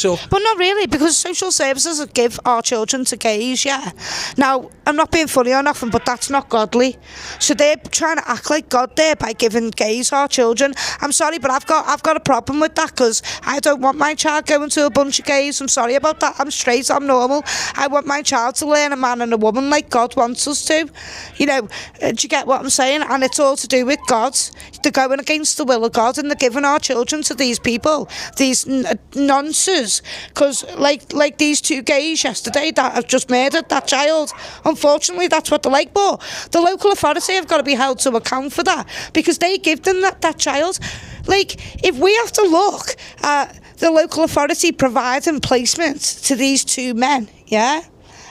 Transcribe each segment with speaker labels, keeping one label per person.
Speaker 1: yourself.
Speaker 2: But not really, because social services give our children to gays, yeah. Now, I'm not being funny or nothing, but that's not godly. So they're trying to act like God there by giving gays our children. I'm sorry, but I've got a problem with that, because I don't want my child going to a bunch of gays. I'm sorry about that. I'm straight, I'm normal. I want my child to learn a man and a woman like God wants us to. You know, do you get what I'm saying? And it's all to do with God. They're going against the will of God, and they're giving our children to these people, these nonsense. Because like these two gays yesterday that have just murdered that child, unfortunately that's what they're like. But the local authority have got to be held to account for that, because they give them that child. Like, if we have to look at the local authority providing placement to these two men, yeah,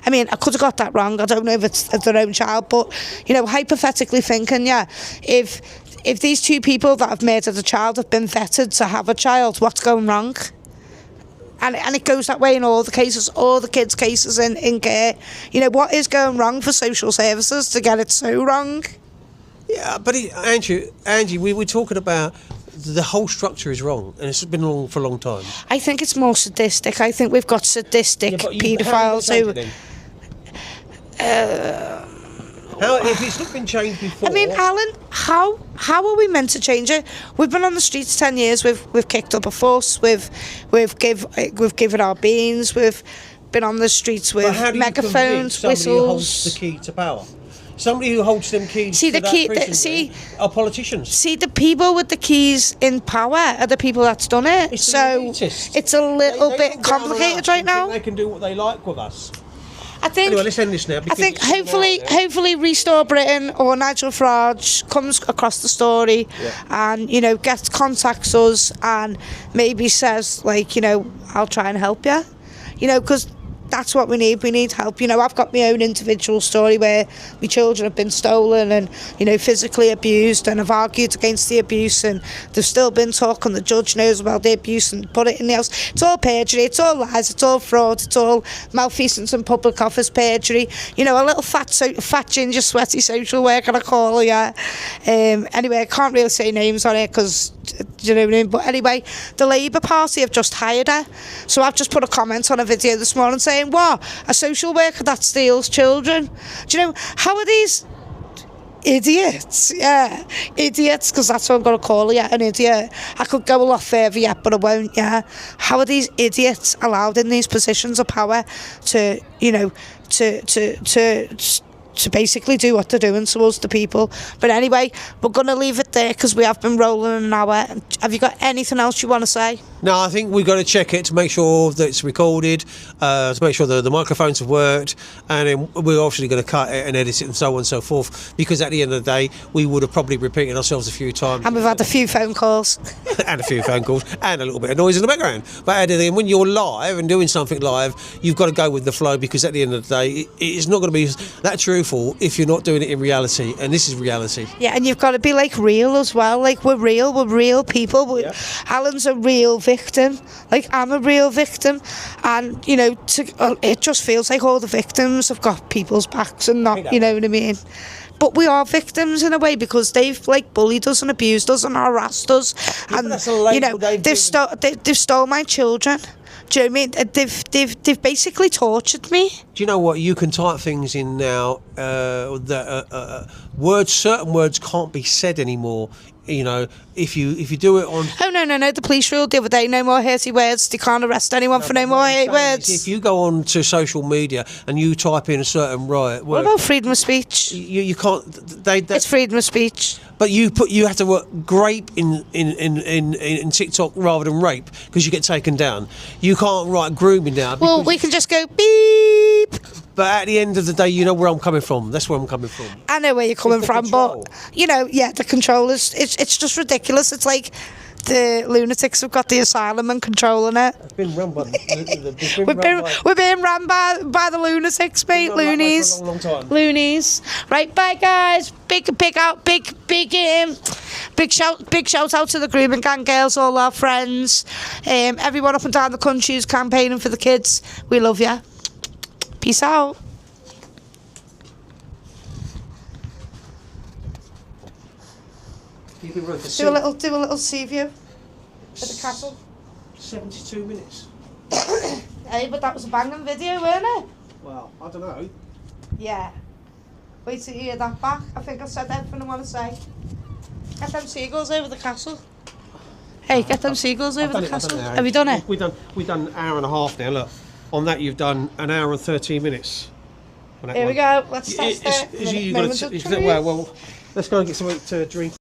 Speaker 2: I mean, I could have got that wrong. I don't know if it's their own child, but, you know, hypothetically thinking, yeah, if these two people that have murdered a child have been vetted to have a child, what's going wrong? And it goes that way in all the cases, all the kids' cases in care. You know, what is going wrong for social services to get it so wrong?
Speaker 1: Yeah, but Angie, we were talking about the whole structure is wrong, and it's been wrong for a long time.
Speaker 2: I think it's more sadistic. I think we've got sadistic paedophiles who...
Speaker 1: How, if it's not been changed before?
Speaker 2: I mean, Alan, how are we meant to change it? We've been on the streets 10 years. We've kicked up a fuss. We've given our beans. We've been on the streets with megaphones, whistles.
Speaker 1: Who holds the key to power? Somebody who holds them keys to that prison are politicians.
Speaker 2: See, the people with the keys in power are the people that's done it. It's a little bit complicated right now.
Speaker 1: They can do what they like with us.
Speaker 2: I think.
Speaker 1: Anyway, let's end this now.
Speaker 2: I think hopefully Restore Britain or Nigel Farage comes across the story, and, you know, contacts us and maybe says, like, you know, I'll try and help you. You know, because that's what we need. We need help. You know, I've got my own individual story where my children have been stolen and, you know, physically abused, and I've argued against the abuse, and there's still been talk, and the judge knows about the abuse and put it in the house. It's all perjury, it's all lies, it's all fraud, it's all malfeasance and public office perjury. You know, a little fat ginger sweaty social worker, I call her, yeah. Anyway, I can't really say names on it because, do you know what I mean? But anyway, the Labour Party have just hired her. So I've just put a comment on a video this morning saying, what? A social worker that steals children? Do you know, how are these idiots? Yeah, idiots, because that's what I'm going to call her, yeah, an idiot. I could go a lot further yet, but I won't, yeah. How are these idiots allowed in these positions of power to, you know, to basically do what they're doing to us, the people? But anyway, we're going to leave it there because we have been rolling an hour. Have you got anything else you want to say?
Speaker 1: No, I think we've got to check it to make sure that it's recorded, to make sure that the microphones have worked, and then we're obviously going to cut it and edit it and so on and so forth, because at the end of the day, we would have probably repeated ourselves a few times.
Speaker 2: And we've had a few phone calls.
Speaker 1: And a few phone calls, and a little bit of noise in the background. But at the end, when you're live and doing something live, you've got to go with the flow, because at the end of the day, it's not going to be that truthful if you're not doing it in reality, and this is reality.
Speaker 2: Yeah, and you've got to be, like, real as well. Like, we're real people. Yeah. Alan's a real victim. Like, I'm a real victim. And, you know, it just feels like all the victims have got people's backs and not, you know what I mean? But we are victims in a way, because they've, like, bullied us and abused us and harassed us. Yeah, and, you know, they've stole my children. Do you know what I mean? They've basically tortured me.
Speaker 1: Do you know what? You can type things in now that certain words can't be said anymore. You know, if you do it on...
Speaker 2: Oh, no. The police ruled the other day, no more hurty words. They can't arrest anyone for no more hate words.
Speaker 1: If you go on to social media and you type in a certain word...
Speaker 2: What about freedom of speech?
Speaker 1: You can't...
Speaker 2: It's freedom of speech.
Speaker 1: But you have to work grape in TikTok rather than rape, because you get taken down. You can't write grooming now.
Speaker 2: Well, we can just go beep.
Speaker 1: But at the end of the day, you know where I'm coming from. That's where I'm coming from.
Speaker 2: I know where you're coming from, but, you know, yeah, the controllers, it's just ridiculous. It's like the lunatics have got the asylum and controlling it.
Speaker 1: It's been run by
Speaker 2: we're being run by the lunatics, mate. Loonies.
Speaker 1: For a long time.
Speaker 2: Loonies. Right, bye guys. Big shout out to the grooming gang girls, all our friends, everyone up and down the country who's campaigning for the kids. We love you. Peace out. Do a little sea view at the castle.
Speaker 1: 72 minutes.
Speaker 2: Hey, but that was a banging video, weren't it?
Speaker 1: Well, I don't know.
Speaker 2: Yeah. Wait till you hear that back. I think I've said everything I want to say. Get them seagulls over the castle. Hey, get them seagulls over the castle. Have you done it?
Speaker 1: We've done an hour and a half now. Look, on that you've done an hour and 13 minutes.
Speaker 2: Here we go. Let's test it.
Speaker 1: Well, let's go and get something to drink.